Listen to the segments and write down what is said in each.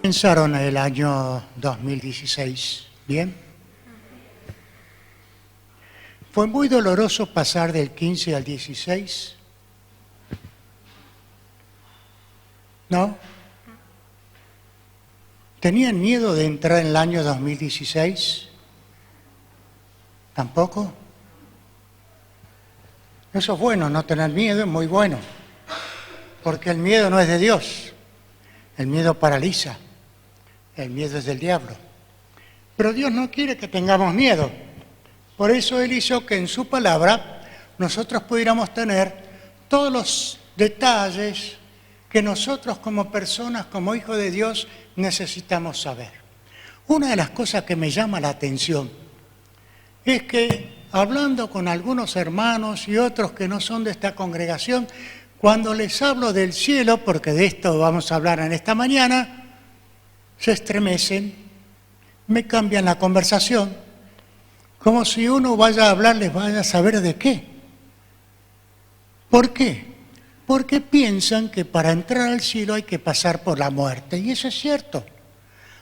Pensaron el año 2016, ¿bien? Fue muy doloroso pasar del 15 al 16, ¿no? ¿Tenían miedo de entrar en el año 2016? ¿Tampoco? Eso es bueno, no tener miedo es muy bueno, porque el miedo no es de Dios, el miedo paraliza, el miedo es del diablo. Pero Dios no quiere que tengamos miedo, por eso Él hizo que en su palabra nosotros pudiéramos tener todos los detalles que nosotros como personas, como hijos de Dios, necesitamos saber. Una de las cosas que me llama la atención es que hablando con algunos hermanos y otros que no son de esta congregación, cuando les hablo del cielo, porque de esto vamos a hablar en esta mañana, se estremecen, me cambian la conversación, como si uno vaya a hablarles, vaya a saber de qué. ¿Por qué? Porque piensan que para entrar al cielo hay que pasar por la muerte, y eso es cierto.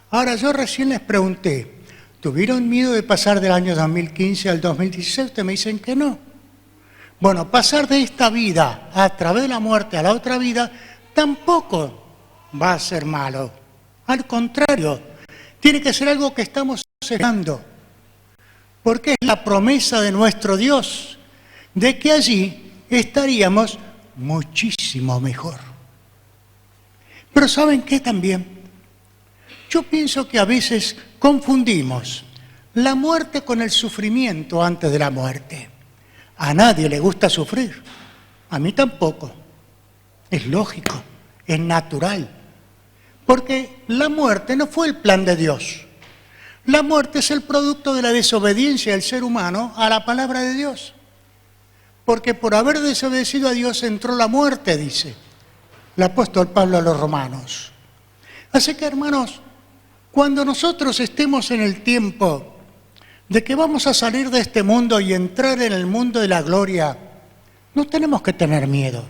Ahora, yo recién les pregunté, ¿tuvieron miedo de pasar del año 2015 al 2016? Ustedes me dicen que no. Bueno, pasar de esta vida a través de la muerte a la otra vida tampoco va a ser malo. Al contrario, tiene que ser algo que estamos esperando, porque es la promesa de nuestro Dios, de que allí estaríamos muchísimo mejor. Pero ¿saben qué también? Yo pienso que a veces confundimos la muerte con el sufrimiento antes de la muerte. A nadie le gusta sufrir, a mí tampoco. Es lógico, es natural, porque la muerte no fue el plan de Dios. La muerte es el producto de la desobediencia del ser humano a la palabra de Dios. Porque por haber desobedecido a Dios entró la muerte, dice el apóstol Pablo a los romanos. Así que, hermanos, cuando nosotros estemos en el tiempo de que vamos a salir de este mundo y entrar en el mundo de la gloria, no tenemos que tener miedo.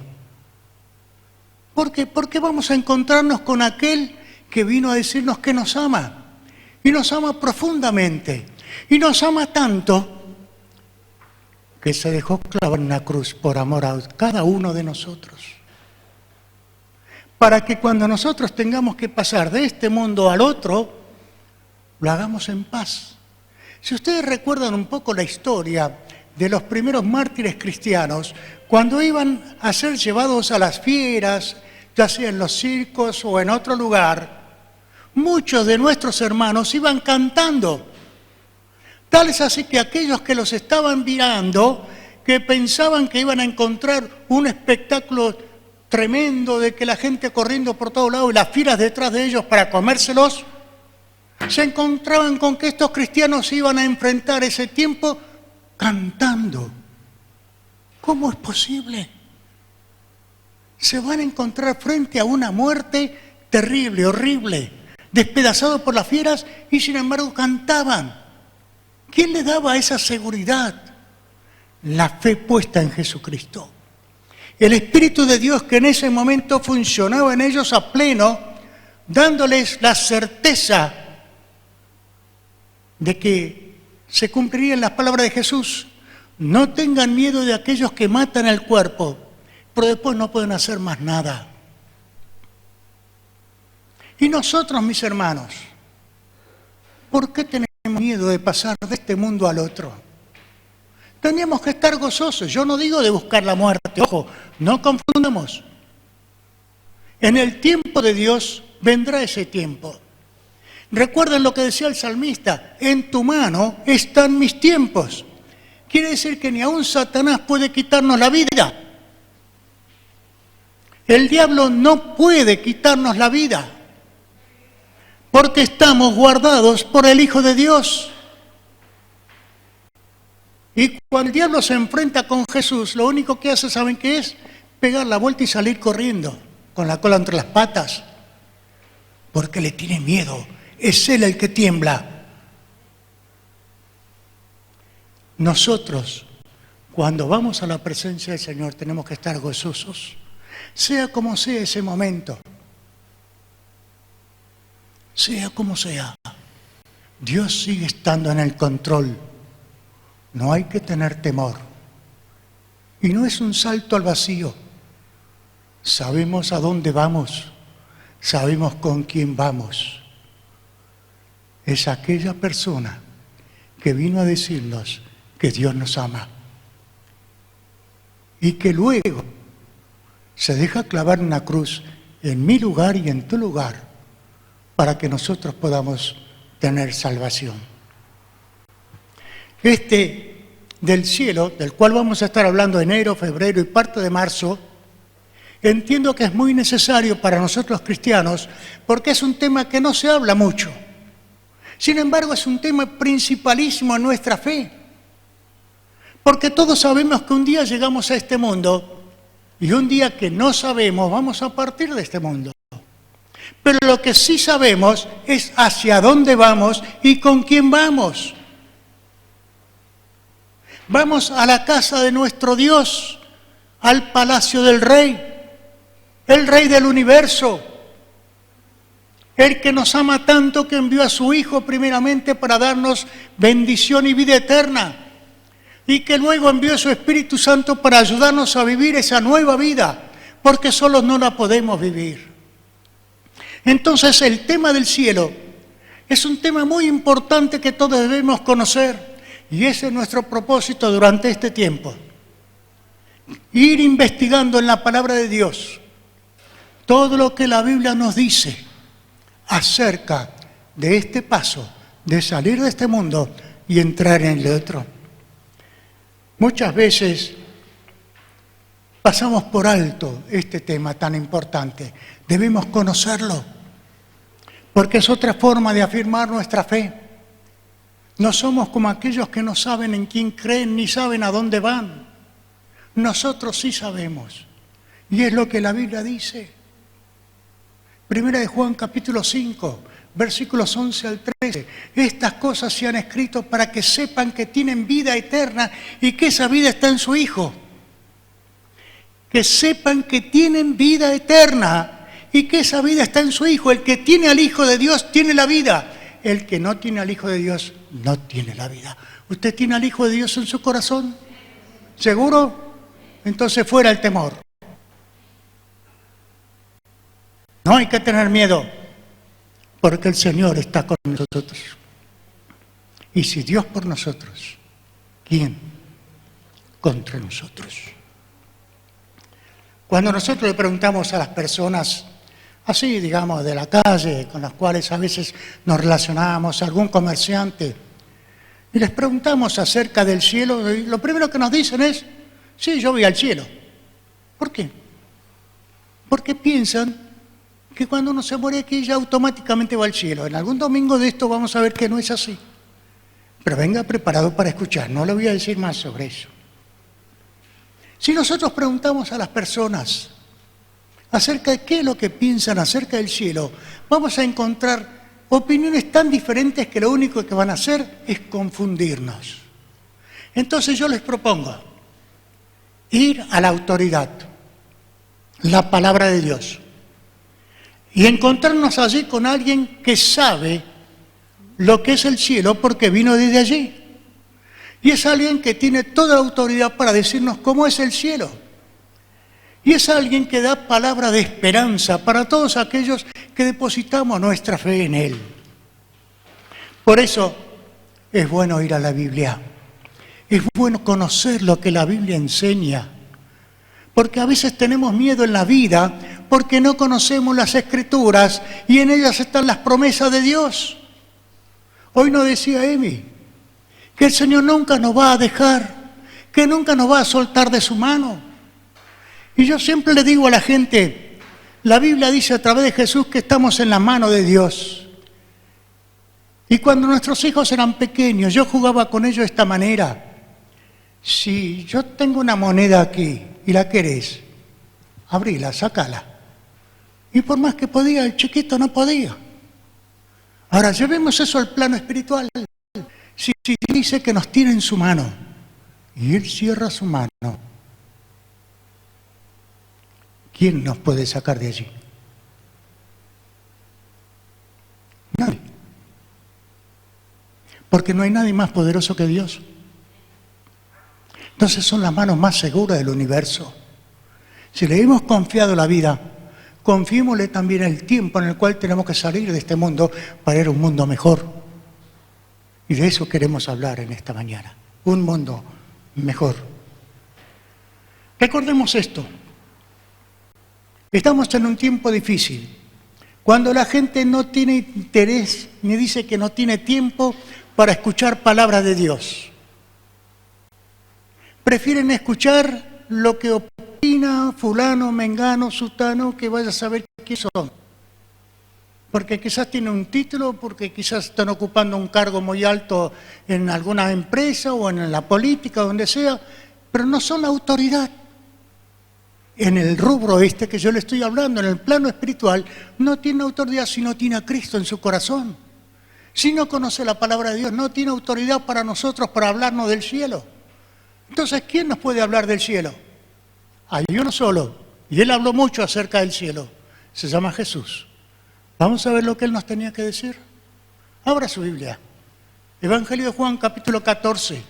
¿Por qué? Porque vamos a encontrarnos con aquel que vino a decirnos que nos ama. Y nos ama profundamente. Y nos ama tanto que se dejó clavar en una cruz por amor a cada uno de nosotros. Para que cuando nosotros tengamos que pasar de este mundo al otro, lo hagamos en paz. Si ustedes recuerdan un poco la historia de los primeros mártires cristianos, cuando iban a ser llevados a las fieras, ya sea en los circos o en otro lugar, muchos de nuestros hermanos iban cantando. Tal es así que aquellos que los estaban mirando, que pensaban que iban a encontrar un espectáculo tremendo de que la gente corriendo por todos lados y las fieras detrás de ellos para comérselos, se encontraban con que estos cristianos iban a enfrentar ese tiempo cantando. ¿Cómo es posible? Se van a encontrar frente a una muerte terrible, horrible, despedazados por las fieras y sin embargo cantaban. ¿Quién les daba esa seguridad? La fe puesta en Jesucristo. El Espíritu de Dios que en ese momento funcionaba en ellos a pleno, dándoles la certeza de que se cumplirían las palabras de Jesús. No tengan miedo de aquellos que matan el cuerpo, pero después no pueden hacer más nada. Y nosotros, mis hermanos, ¿por qué tenemos miedo de pasar de este mundo al otro? Teníamos que estar gozosos. Yo no digo de buscar la muerte, ojo, no confundamos. En el tiempo de Dios vendrá ese tiempo. Recuerden lo que decía el salmista, en tu mano están mis tiempos. Quiere decir que ni aun Satanás puede quitarnos la vida. El diablo no puede quitarnos la vida, porque estamos guardados por el Hijo de Dios. Y cuando el diablo se enfrenta con Jesús, lo único que hace, ¿saben qué es? Pegar la vuelta y salir corriendo, con la cola entre las patas, porque le tiene miedo. Es Él el que tiembla. Nosotros, cuando vamos a la presencia del Señor, tenemos que estar gozosos, sea como sea ese momento. sea como sea, Dios sigue estando en el control. No hay que tener temor. Y no es un salto al vacío. Sabemos a dónde vamos, sabemos con quién vamos. Es aquella persona que vino a decirnos que Dios nos ama y que luego se deja clavar una cruz en mi lugar y en tu lugar para que nosotros podamos tener salvación. Del cielo, del cual vamos a estar hablando enero, febrero y parte de marzo, entiendo que es muy necesario para nosotros cristianos porque es un tema que no se habla mucho. Sin embargo, es un tema principalísimo en nuestra fe. Porque todos sabemos que un día llegamos a este mundo y un día que no sabemos vamos a partir de este mundo. Pero lo que sí sabemos es hacia dónde vamos y con quién vamos. Vamos a la casa de nuestro Dios, al palacio del Rey, el Rey del universo, el que nos ama tanto que envió a su Hijo primeramente para darnos bendición y vida eterna, y que luego envió a su Espíritu Santo para ayudarnos a vivir esa nueva vida, porque solos no la podemos vivir. Entonces el tema del cielo es un tema muy importante que todos debemos conocer. Y ese es nuestro propósito durante este tiempo. Ir investigando en la palabra de Dios todo lo que la Biblia nos dice acerca de este paso, de salir de este mundo y entrar en el otro. Muchas veces pasamos por alto este tema tan importante. Debemos conocerlo, porque es otra forma de afirmar nuestra fe. No somos como aquellos que no saben en quién creen ni saben a dónde van. Nosotros sí sabemos. Y es lo que la Biblia dice. Primera de Juan capítulo 5, versículos 11 al 13. Estas cosas se han escrito para que sepan que tienen vida eterna y que esa vida está en su Hijo. Que sepan que tienen vida eterna y que esa vida está en su Hijo. El que tiene al Hijo de Dios tiene la vida. El que no tiene al Hijo de Dios no tiene la vida. ¿Usted tiene al Hijo de Dios en su corazón? ¿Seguro? Entonces fuera el temor. No hay que tener miedo, porque el Señor está con nosotros. Y si Dios por nosotros, ¿quién contra nosotros? Cuando nosotros le preguntamos a las personas, así, digamos, de la calle, con las cuales a veces nos relacionamos, algún comerciante, y les preguntamos acerca del cielo, y lo primero que nos dicen es, sí, yo voy al cielo. ¿Por qué? Porque piensan que cuando uno se muere aquí ya automáticamente va al cielo. En algún domingo de esto vamos a ver que no es así. Pero venga preparado para escuchar, no le voy a decir más sobre eso. Si nosotros preguntamos a las personas acerca de qué es lo que piensan acerca del cielo, vamos a encontrar opiniones tan diferentes que lo único que van a hacer es confundirnos. Entonces yo les propongo ir a la autoridad, la palabra de Dios, y encontrarnos allí con alguien que sabe lo que es el cielo porque vino desde allí. Y es alguien que tiene toda la autoridad para decirnos cómo es el cielo. Y es alguien que da palabra de esperanza para todos aquellos que depositamos nuestra fe en Él. Por eso es bueno ir a la Biblia. Es bueno conocer lo que la Biblia enseña. Porque a veces tenemos miedo en la vida porque no conocemos las Escrituras y en ellas están las promesas de Dios. Hoy nos decía Emi que el Señor nunca nos va a dejar, que nunca nos va a soltar de su mano. Y yo siempre le digo a la gente, la Biblia dice a través de Jesús que estamos en la mano de Dios. Y cuando nuestros hijos eran pequeños, yo jugaba con ellos de esta manera. Si yo tengo una moneda aquí y la querés, abrila, sacala. Y por más que podía, el chiquito no podía. Ahora, llevemos eso al plano espiritual. Si dice que nos tiene en su mano y Él cierra su mano, ¿quién nos puede sacar de allí? porque no hay nadie más poderoso que Dios. Entonces son las manos más seguras del universo. Si le hemos confiado la vida, confiémosle también el tiempo en el cual tenemos que salir de este mundo para ir a un mundo mejor. Y de eso queremos hablar en esta mañana, un mundo mejor. Recordemos esto, estamos en un tiempo difícil, cuando la gente no tiene interés ni dice que no tiene tiempo para escuchar palabras de Dios. Prefieren escuchar lo que opina fulano, mengano, sutano, que vaya a saber quiénes son. Porque quizás tiene un título, porque quizás están ocupando un cargo muy alto en alguna empresa o en la política, donde sea, pero no son la autoridad. En el rubro este que yo le estoy hablando, en el plano espiritual, no tiene autoridad si no tiene a Cristo en su corazón. Si no conoce la palabra de Dios, no tiene autoridad para nosotros para hablarnos del cielo. Entonces, ¿quién nos puede hablar del cielo? Hay uno solo, y Él habló mucho acerca del cielo. Se llama Jesús. Vamos a ver lo que Él nos tenía que decir. Abra su Biblia. Evangelio de Juan, capítulo 14.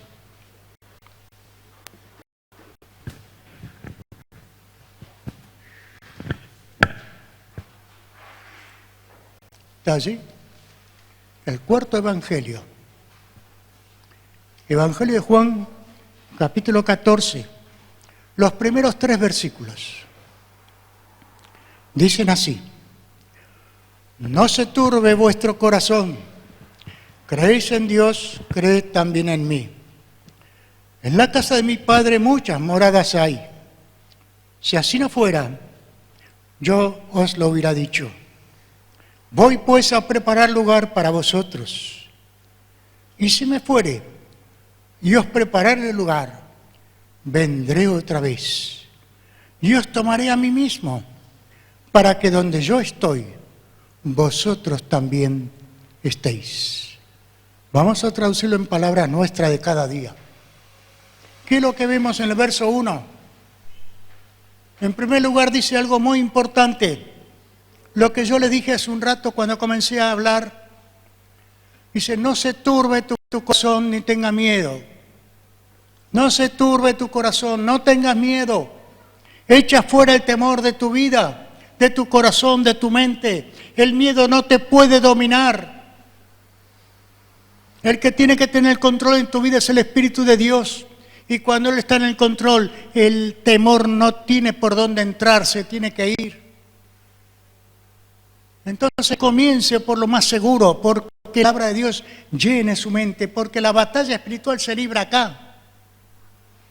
¿Está allí? El cuarto Evangelio. Evangelio de Juan, capítulo 14. Los primeros 3 versículos. Dicen así: no se turbe vuestro corazón. Creéis en Dios, creed también en mí. En la casa de mi Padre muchas moradas hay. Si así no fuera, yo os lo hubiera dicho. Voy pues a preparar lugar para vosotros. Y si me fuere y os prepararé el lugar, vendré otra vez y os tomaré a mí mismo, para que donde yo estoy, vosotros también estéis. Vamos a traducirlo en palabras nuestras de cada día. ¿Qué es lo que vemos en el verso 1? En primer lugar dice algo muy importante. Lo que yo le dije hace un rato cuando comencé a hablar. Dice, no se turbe tu corazón ni tenga miedo. No se turbe tu corazón, no tengas miedo. Echa fuera el temor de tu vida, de tu corazón, de tu mente. El miedo no te puede dominar. El que tiene que tener el control en tu vida es el Espíritu de Dios. Y cuando Él está en el control, el temor no tiene por dónde entrar, se tiene que ir. Entonces comience por lo más seguro, porque la palabra de Dios llene su mente, porque la batalla espiritual se libra acá,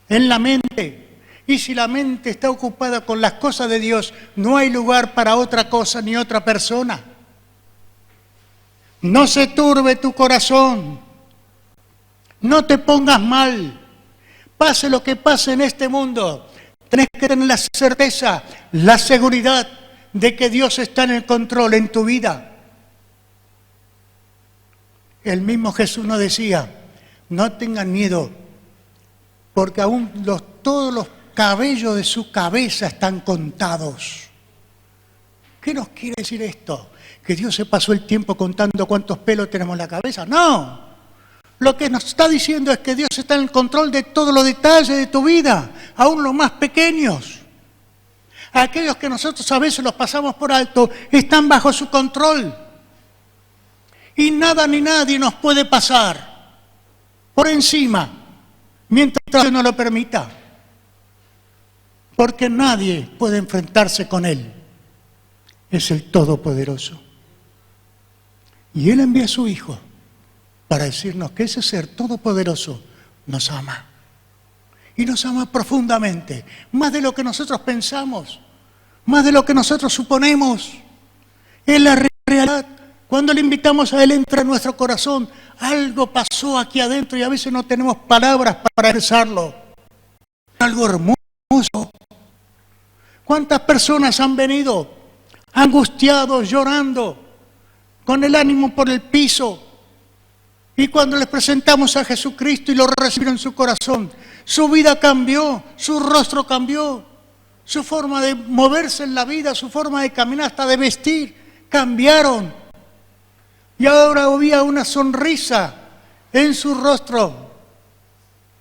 en la mente. Y si la mente está ocupada con las cosas de Dios, no hay lugar para otra cosa ni otra persona. No se turbe tu corazón, no te pongas mal, pase lo que pase en este mundo, tenés que tener la certeza, la seguridad de que Dios está en el control en tu vida. El mismo Jesús nos decía, no tengan miedo, porque aún todos los cabellos de su cabeza están contados. ¿Qué nos quiere decir esto? ¿Que Dios se pasó el tiempo contando cuántos pelos tenemos en la cabeza? No. Lo que nos está diciendo es que Dios está en el control de todos los detalles de tu vida, aún los más pequeños. Aquellos que nosotros a veces los pasamos por alto, están bajo su control. Y nada ni nadie nos puede pasar por encima, mientras Dios no lo permita. Porque nadie puede enfrentarse con Él. Es el Todopoderoso. Y Él envía a su Hijo para decirnos que ese ser todopoderoso nos ama. Y nos ama profundamente, más de lo que nosotros pensamos, más de lo que nosotros suponemos. Es la realidad. Cuando le invitamos a Él, entra en nuestro corazón. Algo pasó aquí adentro y a veces no tenemos palabras para expresarlo. Algo hermoso. ¿Cuántas personas han venido angustiados, llorando, con el ánimo por el piso? Y cuando les presentamos a Jesucristo y lo recibieron en su corazón, su vida cambió, su rostro cambió, su forma de moverse en la vida, su forma de caminar, hasta de vestir, cambiaron. Y ahora había una sonrisa en su rostro,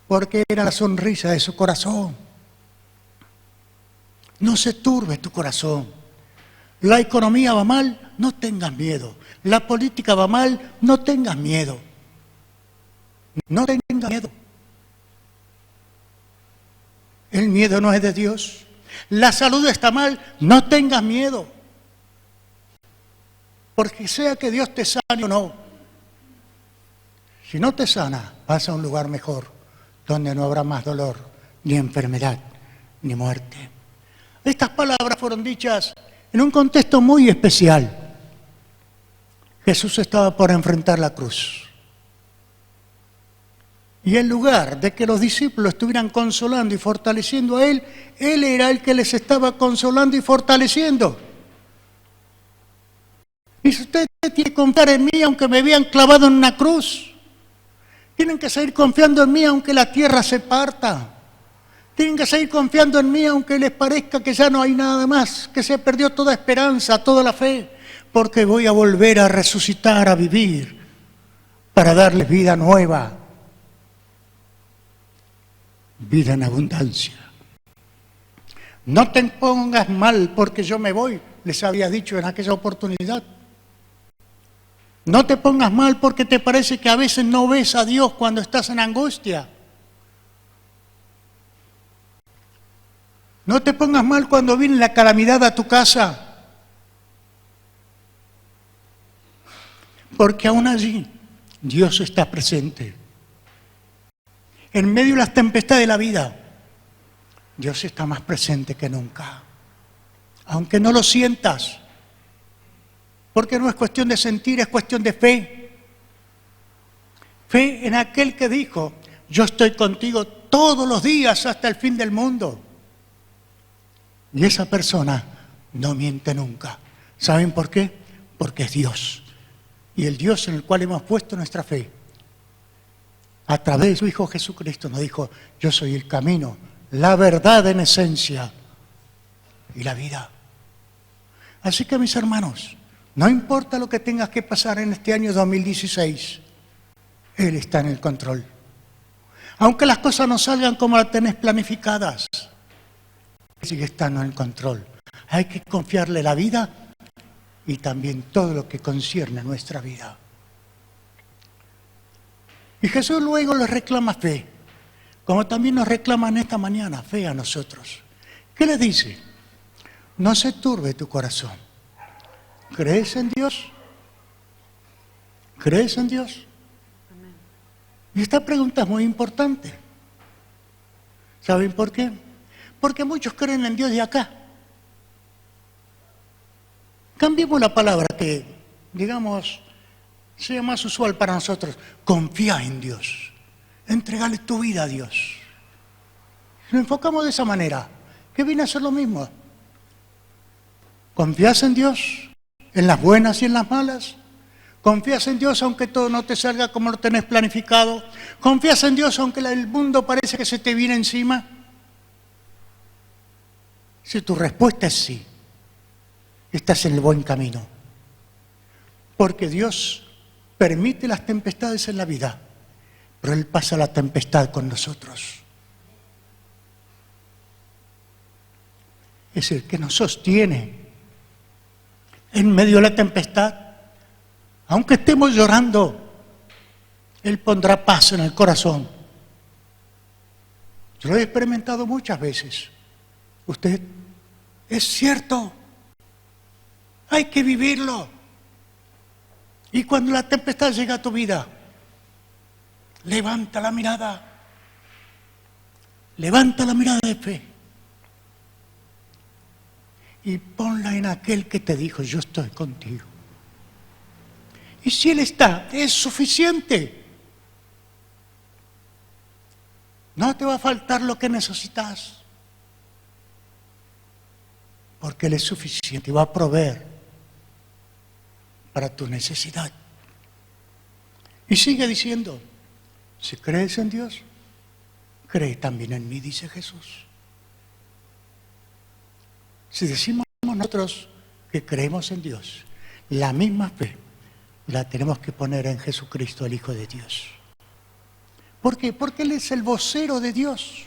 porque era la sonrisa de su corazón. No se turbe tu corazón. La economía va mal, no tengas miedo. La política va mal, no tengas miedo. No tengas miedo. El miedo no es de Dios. La salud está mal, no tengas miedo. Porque sea que Dios te sane o no, si no te sana, vas a un lugar mejor, donde no habrá más dolor, ni enfermedad, ni muerte. Estas palabras fueron dichas en un contexto muy especial. Jesús estaba por enfrentar la cruz. Y en lugar de que los discípulos estuvieran consolando y fortaleciendo a Él, Él era el que les estaba consolando y fortaleciendo. Y si usted tiene que confiar en mí aunque me vean clavado en una cruz, tienen que seguir confiando en mí aunque la tierra se parta. Tienen que seguir confiando en mí aunque les parezca que ya no hay nada más, que se perdió toda esperanza, toda la fe, porque voy a volver a resucitar, a vivir, para darles vida nueva, vida en abundancia. No te pongas mal porque yo me voy, les había dicho en aquella oportunidad. No te pongas mal porque te parece que a veces no ves a Dios cuando estás en angustia. No te pongas mal cuando viene la calamidad a tu casa. Porque aún allí Dios está presente. En medio de las tempestades de la vida, Dios está más presente que nunca. Aunque no lo sientas. Porque no es cuestión de sentir, es cuestión de fe. Fe en aquel que dijo, yo estoy contigo todos los días hasta el fin del mundo. Y esa persona no miente nunca. ¿Saben por qué? Porque es Dios. Y el Dios en el cual hemos puesto nuestra fe, a través de su Hijo Jesucristo, nos dijo, yo soy el camino, la verdad en esencia y la vida. Así que mis hermanos, no importa lo que tengas que pasar en este año 2016, Él está en el control. Aunque las cosas no salgan como las tenés planificadas, sigue estando en el control. Hay que confiarle la vida y también todo lo que concierne a nuestra vida. Y Jesús luego les reclama fe, como también nos reclama en esta mañana fe a nosotros. ¿Qué les dice? No se turbe tu corazón. ¿Crees en Dios? ¿Crees en Dios? Y esta pregunta es muy importante. ¿Saben por qué? Porque muchos creen en Dios de acá. Cambiemos la palabra que, digamos, sea más usual para nosotros. Confía en Dios. Entregale tu vida a Dios. Lo enfocamos de esa manera, que viene a ser lo mismo. ¿Confías en Dios? ¿En las buenas y en las malas? ¿Confías en Dios aunque todo no te salga como lo tenés planificado? ¿Confías en Dios aunque el mundo parece que se te viene encima? Si tu respuesta es sí, estás en el buen camino. Porque Dios permite las tempestades en la vida, pero Él pasa la tempestad con nosotros. Es el que nos sostiene en medio de la tempestad. Aunque estemos llorando, Él pondrá paz en el corazón. Yo lo he experimentado muchas veces. Usted, es cierto, hay que vivirlo. Y cuando la tempestad llega a tu vida, levanta la mirada de fe y ponla en aquel que te dijo, yo estoy contigo. Y si Él está, es suficiente. No te va a faltar lo que necesitas. Porque Él es suficiente y va a proveer para tu necesidad. Y sigue diciendo, si crees en Dios, cree también en mí, dice Jesús. Si decimos nosotros que creemos en Dios, la misma fe la tenemos que poner en Jesucristo, el Hijo de Dios. ¿Por qué? Porque Él es el vocero de Dios.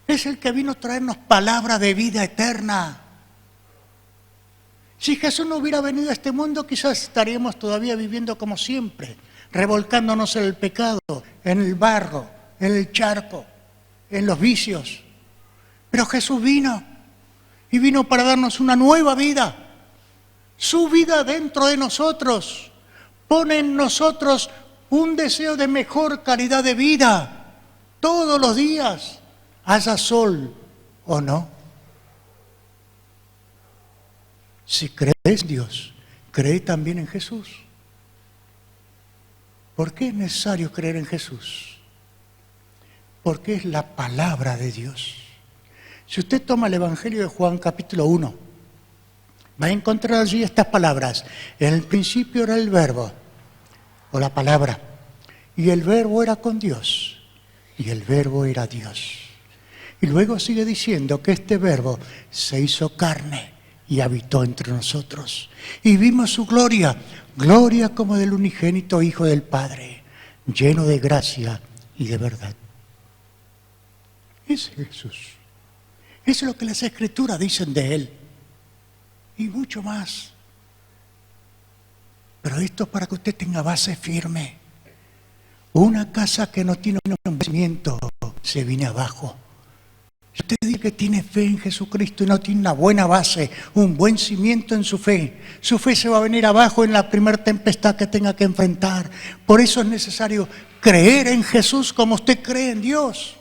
Es el que vino a traernos palabra de vida eterna. Si Jesús no hubiera venido a este mundo, quizás estaríamos todavía viviendo como siempre, revolcándonos en el pecado, en el barro, en el charco, en los vicios. Pero Jesús vino, y vino para darnos una nueva vida. Su vida dentro de nosotros pone en nosotros un deseo de mejor calidad de vida todos los días, haya sol o no. Si crees en Dios, cree también en Jesús. ¿Por qué es necesario creer en Jesús? Porque es la palabra de Dios. Si usted toma el Evangelio de Juan capítulo 1, va a encontrar allí estas palabras. En el principio era el verbo, o la palabra, y el verbo era con Dios, y el verbo era Dios. Y luego sigue diciendo que este verbo se hizo carne y habitó entre nosotros. Y vimos su gloria, gloria como del unigénito Hijo del Padre, lleno de gracia y de verdad. Ese es Jesús. Eso es lo que las Escrituras dicen de Él. Y mucho más. Pero esto es para que usted tenga base firme. Una casa que no tiene un cimiento se viene abajo. Si usted dice que tiene fe en Jesucristo y no tiene una buena base, un buen cimiento en su fe se va a venir abajo en la primera tempestad que tenga que enfrentar. Por eso es necesario creer en Jesús como usted cree en Dios,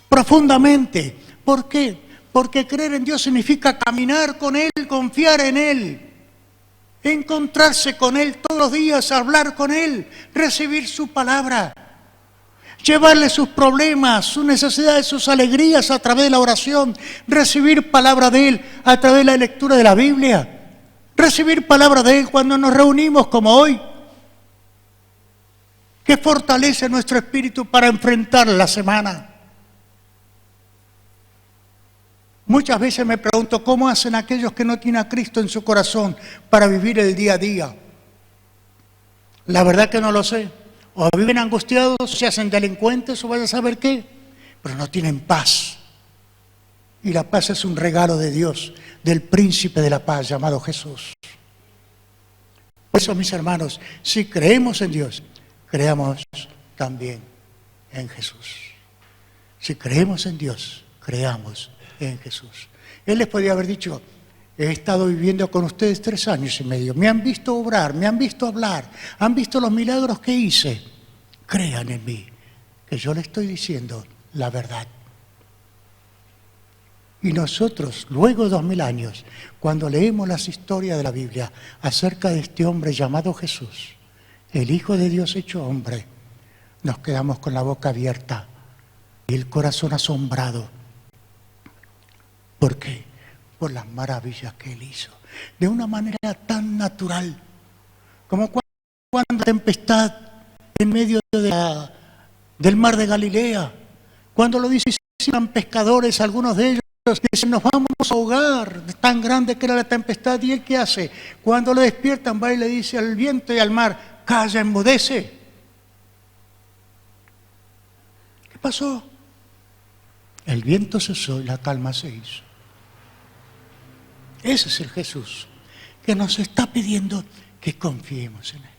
profundamente. ¿Por qué? Porque creer en Dios significa caminar con Él, confiar en Él, encontrarse con Él todos los días, hablar con Él, recibir su palabra, llevarle sus problemas, sus necesidades, sus alegrías a través de la oración, recibir palabra de Él a través de la lectura de la Biblia, recibir palabra de Él cuando nos reunimos como hoy, que fortalece nuestro espíritu para enfrentar la semana. Muchas veces me pregunto cómo hacen aquellos que no tienen a Cristo en su corazón para vivir el día a día. La verdad que no lo sé. O viven angustiados, o se hacen delincuentes, o vaya a saber qué. Pero no tienen paz. Y la paz es un regalo de Dios, del príncipe de la paz llamado Jesús. Por eso, mis hermanos, si creemos en Dios, creamos también en Jesús. Si creemos en Dios, creamos en Jesús. Él les podría haber dicho: he estado viviendo con ustedes 3 años y medio, me han visto obrar, me han visto hablar, han visto los milagros que hice. Crean en mí, que yo les estoy diciendo la verdad. Y nosotros, luego de 2000 años, cuando leemos las historias de la Biblia acerca de este hombre llamado Jesús, el Hijo de Dios hecho hombre, nos quedamos con la boca abierta y el corazón asombrado. ¿Por qué? Por las maravillas que Él hizo. De una manera tan natural, como cuando la tempestad en medio del mar de Galilea, cuando lo hicieron pescadores, algunos de ellos dicen: nos vamos a ahogar, tan grande que era la tempestad. ¿Y Él qué hace? Cuando lo despiertan, va y le dice al viento y al mar: calla, enmudece. ¿Qué pasó? El viento cesó y la calma se hizo. Ese es el Jesús que nos está pidiendo que confiemos en Él.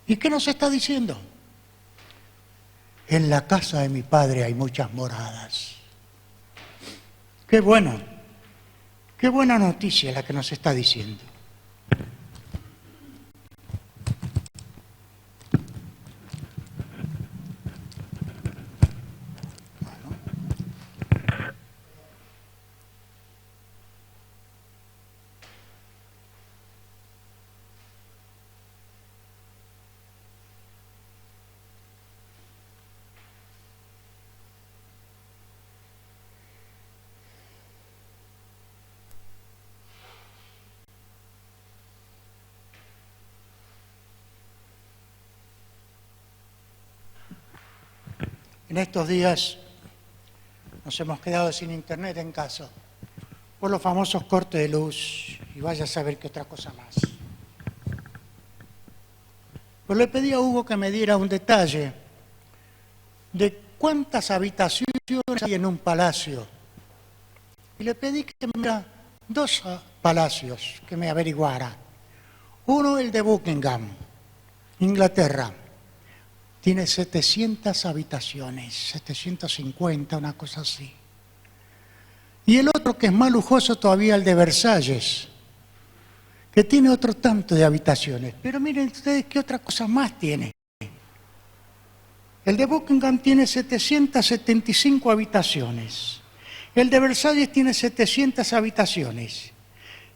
¿Y qué nos está diciendo? En la casa de mi Padre hay muchas moradas. Qué bueno, qué buena noticia la que nos está diciendo. En estos días nos hemos quedado sin internet en casa por los famosos cortes de luz y vaya a saber qué otra cosa más. Pero le pedí a Hugo que me diera un detalle de cuántas habitaciones hay en un palacio. Y le pedí que me diera 2 palacios que me averiguara. Uno, el de Buckingham, Inglaterra. Tiene 700 habitaciones, 750, una cosa así. Y el otro, que es más lujoso todavía, el de Versalles, que tiene otro tanto de habitaciones. Pero miren ustedes qué otra cosa más tiene. El de Buckingham tiene 775 habitaciones. El de Versalles tiene 700 habitaciones.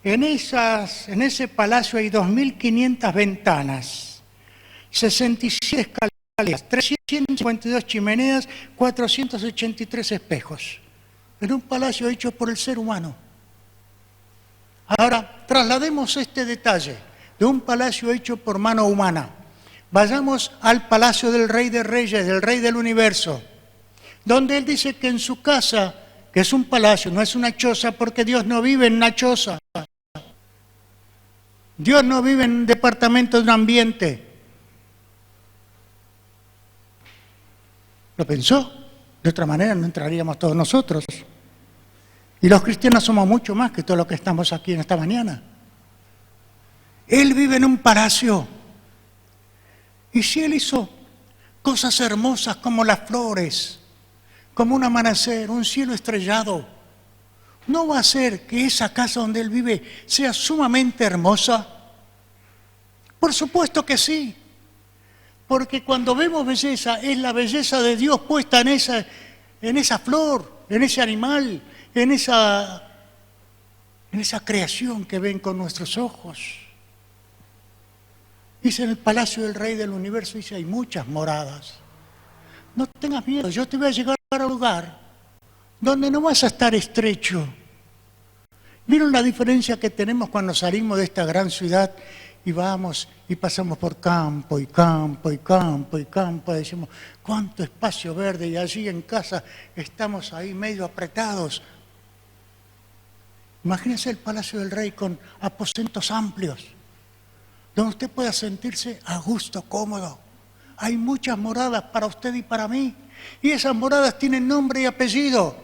En ese palacio hay 2.500 ventanas, 67 escaleras, 352 chimeneas, 483 espejos. En un palacio hecho por el ser humano. Ahora, traslademos este detalle de un palacio hecho por mano humana. Vayamos al palacio del Rey de Reyes, del Rey del Universo, donde él dice que en su casa, que es un palacio, no es una choza, porque Dios no vive en una choza. Dios no vive en un departamento de un ambiente. ¿Lo pensó? De otra manera no entraríamos todos nosotros. Y los cristianos somos mucho más que todos los que estamos aquí en esta mañana. Él vive en un palacio. Y si Él hizo cosas hermosas como las flores, como un amanecer, un cielo estrellado, ¿no va a hacer que esa casa donde Él vive sea sumamente hermosa? Por supuesto que sí. Porque cuando vemos belleza, es la belleza de Dios puesta en esa flor, en ese animal, en esa creación que ven con nuestros ojos. Dice, en el palacio del Rey del Universo, dice, hay muchas moradas. No tengas miedo, yo te voy a llevar a un lugar donde no vas a estar estrecho. ¿Vieron la diferencia que tenemos cuando salimos de esta gran ciudad y vamos y pasamos por campo y campo y campo y campo? Decimos, cuánto espacio verde, y allí en casa estamos ahí medio apretados. Imagínense el Palacio del Rey con aposentos amplios, donde usted pueda sentirse a gusto, cómodo. Hay muchas moradas para usted y para mí, y esas moradas tienen nombre y apellido.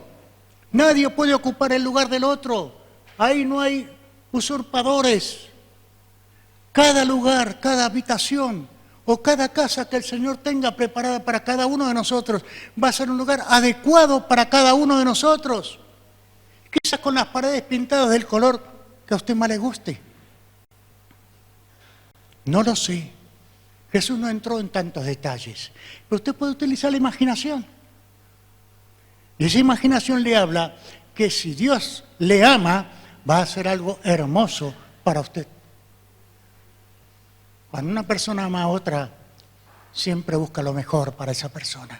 Nadie puede ocupar el lugar del otro. Ahí no hay usurpadores. Cada lugar, cada habitación o cada casa que el Señor tenga preparada para cada uno de nosotros va a ser un lugar adecuado para cada uno de nosotros. Quizás con las paredes pintadas del color que a usted más le guste. No lo sé. Jesús no entró en tantos detalles. Pero usted puede utilizar la imaginación. Y esa imaginación le habla que si Dios le ama, va a hacer algo hermoso para usted. Cuando una persona ama a otra, siempre busca lo mejor para esa persona.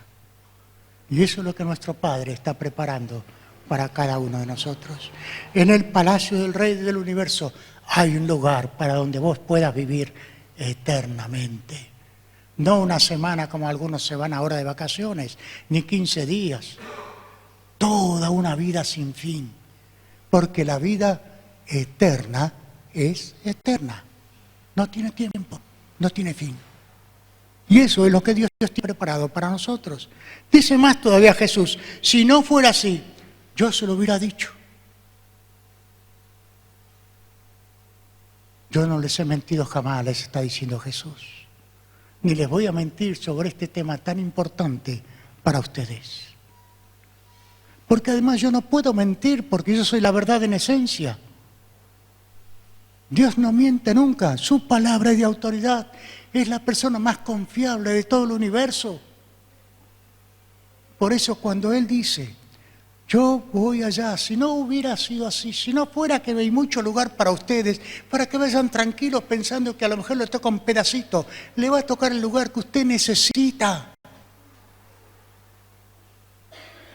Y eso es lo que nuestro Padre está preparando para cada uno de nosotros. En el palacio del Rey del Universo hay un lugar para donde vos puedas vivir eternamente. No una semana como algunos se van ahora de vacaciones, ni 15 días. Toda una vida sin fin. Porque la vida eterna es eterna. No tiene tiempo, no tiene fin. Y eso es lo que Dios tiene preparado para nosotros. Dice más todavía Jesús, si no fuera así, yo se lo hubiera dicho. Yo no les he mentido jamás, les está diciendo Jesús. Ni les voy a mentir sobre este tema tan importante para ustedes. Porque además yo no puedo mentir porque yo soy la verdad en esencia. Dios no miente nunca, su palabra es de autoridad, es la persona más confiable de todo el universo. Por eso cuando Él dice, yo voy allá, si no hubiera sido así, si no fuera que hay mucho lugar para ustedes, para que vayan tranquilos pensando que a lo mejor le toca un pedacito, le va a tocar el lugar que usted necesita.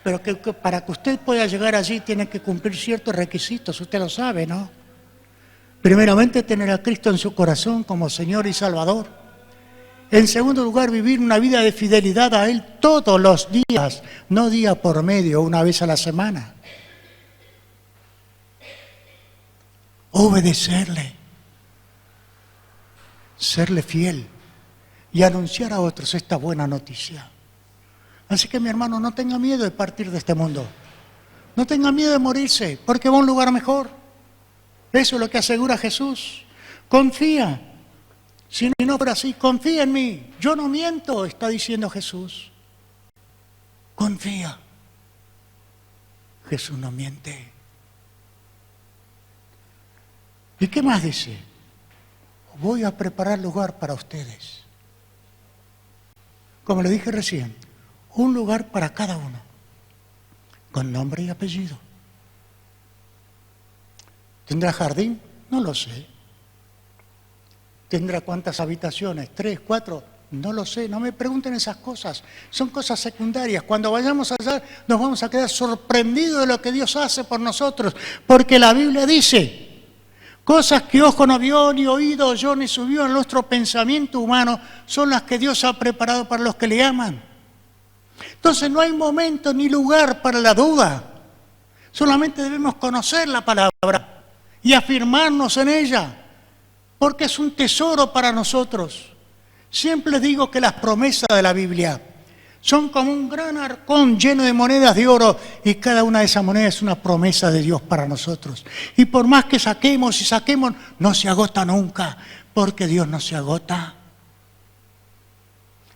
Pero que para que usted pueda llegar allí tiene que cumplir ciertos requisitos, usted lo sabe, ¿no? Primeramente, tener a Cristo en su corazón como Señor y Salvador. En segundo lugar, vivir una vida de fidelidad a Él todos los días, no día por medio, una vez a la semana. Obedecerle, serle fiel, y anunciar a otros esta buena noticia. Así que mi hermano, no tenga miedo de partir de este mundo. No tenga miedo de morirse, porque va a un lugar mejor. Eso es lo que asegura Jesús. Confía. Si no fuera así, confía en mí. Yo no miento, está diciendo Jesús. Confía. Jesús no miente. ¿Y qué más dice? Voy a preparar lugar para ustedes. Como le dije recién, un lugar para cada uno, con nombre y apellido. ¿Tendrá jardín? No lo sé. ¿Tendrá cuántas habitaciones? 3, 4, no lo sé. No me pregunten esas cosas. Son cosas secundarias. Cuando vayamos allá nos vamos a quedar sorprendidos de lo que Dios hace por nosotros. Porque la Biblia dice, cosas que ojo no vio, ni oído oyó, ni subió en nuestro pensamiento humano, son las que Dios ha preparado para los que le aman. Entonces no hay momento ni lugar para la duda. Solamente debemos conocer la palabra y afirmarnos en ella, porque es un tesoro para nosotros. Siempre les digo que las promesas de la Biblia son como un gran arcón lleno de monedas de oro, y cada una de esas monedas es una promesa de Dios para nosotros. Y por más que saquemos y saquemos, no se agota nunca, porque Dios no se agota.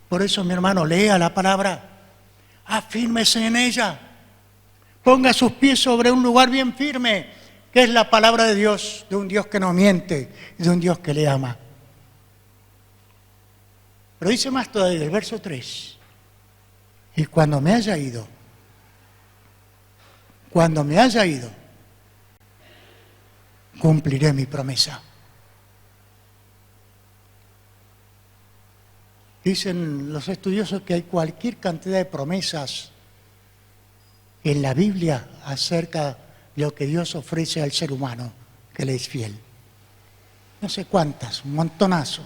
Por eso, mi hermano, lea la palabra, afírmese en ella, ponga sus pies sobre un lugar bien firme, que es la palabra de Dios, de un Dios que no miente, de un Dios que le ama. Pero dice más todavía, el verso 3, y cuando me haya ido, cumpliré mi promesa. Dicen los estudiosos que hay cualquier cantidad de promesas en la Biblia acerca de lo que Dios ofrece al ser humano que le es fiel. No sé cuántas, un montonazo.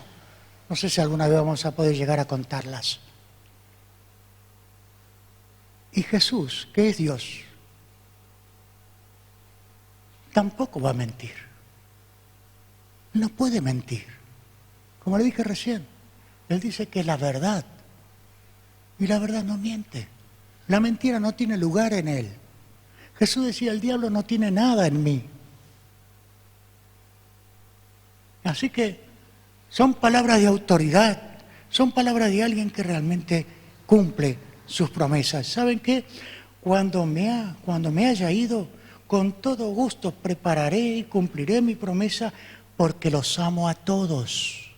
No sé si alguna vez vamos a poder llegar a contarlas. Y Jesús, que es Dios, tampoco va a mentir. No puede mentir. Como le dije recién, Él dice que es la verdad. Y la verdad no miente. La mentira no tiene lugar en Él. Jesús decía, el diablo no tiene nada en mí. Así que son palabras de autoridad, son palabras de alguien que realmente cumple sus promesas. ¿Saben qué? Cuando me haya ido, con todo gusto prepararé y cumpliré mi promesa, porque los amo a todos.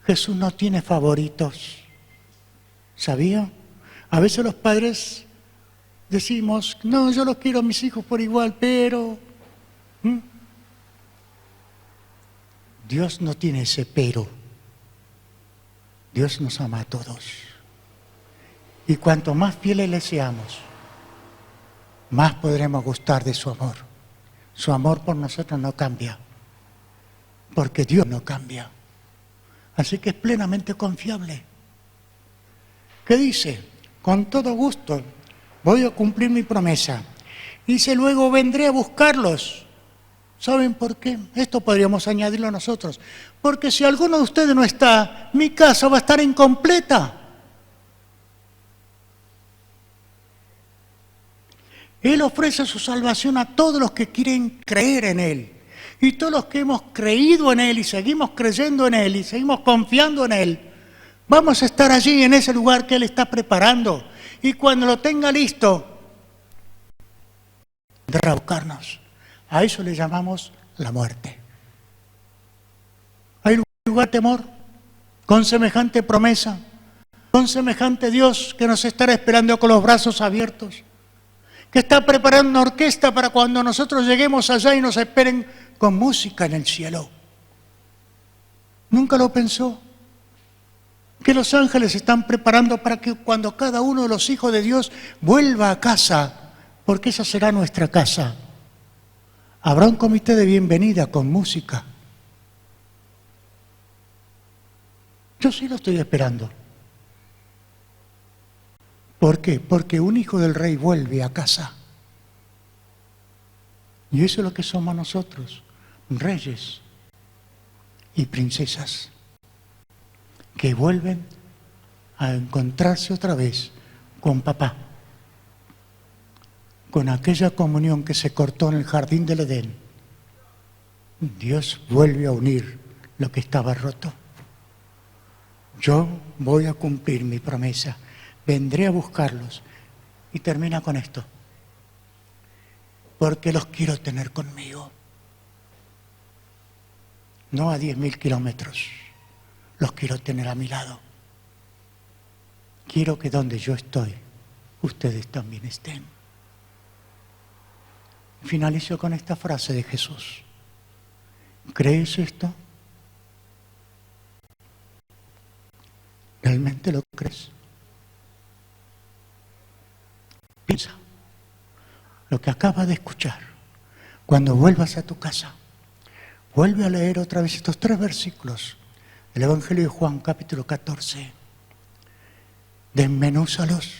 Jesús no tiene favoritos. ¿Sabía? A veces los padres decimos, no, yo los quiero a mis hijos por igual, pero... Dios no tiene ese pero. Dios nos ama a todos. Y cuanto más fieles le seamos, más podremos gustar de su amor. Su amor por nosotros no cambia, porque Dios no cambia. Así que es plenamente confiable. ¿Qué dice? Con todo gusto voy a cumplir mi promesa. Dice, luego vendré a buscarlos. ¿Saben por qué? Esto podríamos añadirlo nosotros. Porque si alguno de ustedes no está, mi casa va a estar incompleta. Él ofrece su salvación a todos los que quieren creer en Él. Y todos los que hemos creído en Él y seguimos creyendo en Él y seguimos confiando en Él, vamos a estar allí en ese lugar que Él está preparando. Y cuando lo tenga listo, vendrá a buscarnos. A eso le llamamos la muerte. ¿Hay lugar de temor con semejante promesa, con semejante Dios que nos estará esperando con los brazos abiertos, que está preparando una orquesta para cuando nosotros lleguemos allá y nos esperen con música en el cielo? ¿Nunca lo pensó? Que los ángeles están preparando para que cuando cada uno de los hijos de Dios vuelva a casa, porque esa será nuestra casa, habrá un comité de bienvenida con música. Yo sí lo estoy esperando. ¿Por qué? Porque un hijo del rey vuelve a casa. Y eso es lo que somos nosotros, reyes y princesas. que vuelven a encontrarse otra vez con papá, con aquella comunión que se cortó en el jardín del Edén. Dios vuelve a unir lo que estaba roto. Yo voy a cumplir mi promesa, vendré a buscarlos. Y termina con esto: porque los quiero tener conmigo. No a 10.000 kilómetros, los quiero tener a mi lado. Quiero que donde yo estoy, ustedes también estén. Finalizo con esta frase de Jesús. ¿Crees esto? ¿Realmente lo crees? Piensa lo que acabas de escuchar. Cuando vuelvas a tu casa, vuelve a leer otra vez estos 3 versículos del Evangelio de Juan, capítulo 14. Desmenúzalos,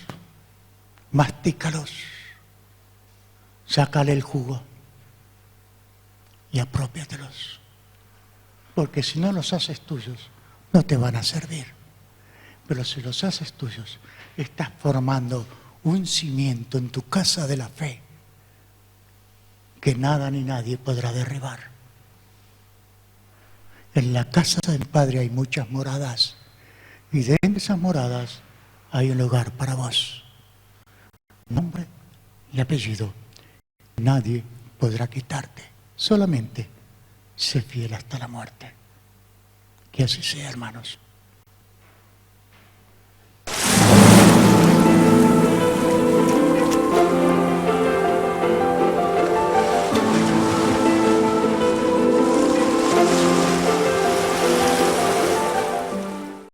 mastícalos, sácale el jugo y apropiatelos. Porque si no los haces tuyos, no te van a servir. Pero si los haces tuyos, estás formando un cimiento en tu casa de la fe que nada ni nadie podrá derribar. En la casa del Padre hay muchas moradas, y dentro de esas moradas hay un lugar para vos. Nombre y apellido. Nadie podrá quitarte. Solamente sé fiel hasta la muerte. Que así sea, hermanos.